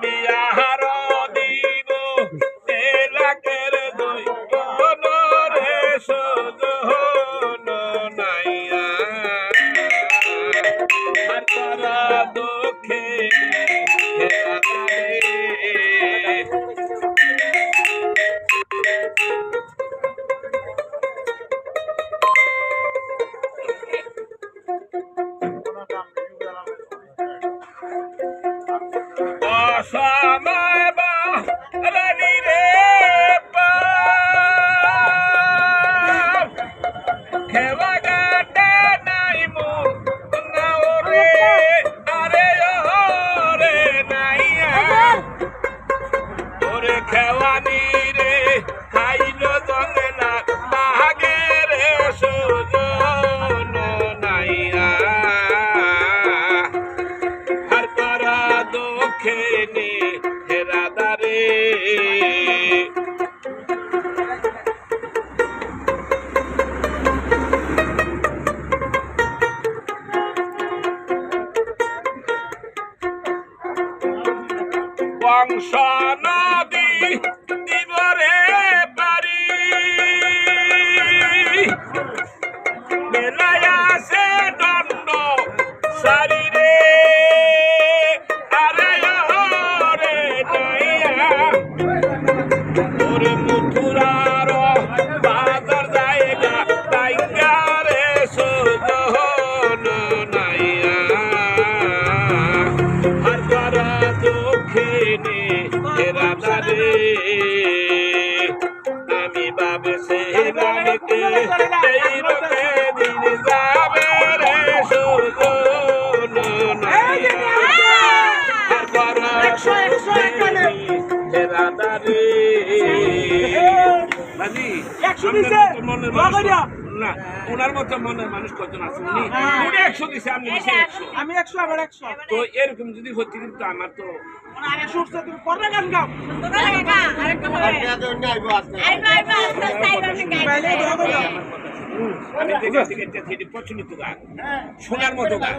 বিয়ার দিব এলাকের দুই রে সজন নাইয়া আর করা দুঃখে অসময় বা রানী রে খেবা গাটা নাই মুখ নাও রে আরে রে নাইয়া তোরে খেওয়ানি রে খাইল জঙ্গলা বাগে রে সুজন নাইয়া আর করা দুঃখে নে হেরাদারে বংশ নদী দিবরে পারি মেলায় আছে দণ্ড সারি রে আরে রে নাইয়া ওরে মথুরার বাজার জায়গা তাইগা রে সুজন নাইয়া আর করা দুঃখিনী রাধারে আমি ভাবছিলাম কে এই রোগে দিন যাবে রে সুজন নাইয়া আর করা দুঃখিনী রাধারে বাজি মনের মানুষ না ওনার মতো মনের মানুষ কজন আছে উনি 100 দিছে আমি 100 আমি 100 আবার 100 তো এরকম যদি হচ্ছে কিন্তু আমার তো আরে সুরছে তুমি করবে গান গাও আমি দেখে প্রচলিত গান শোনার মতো গান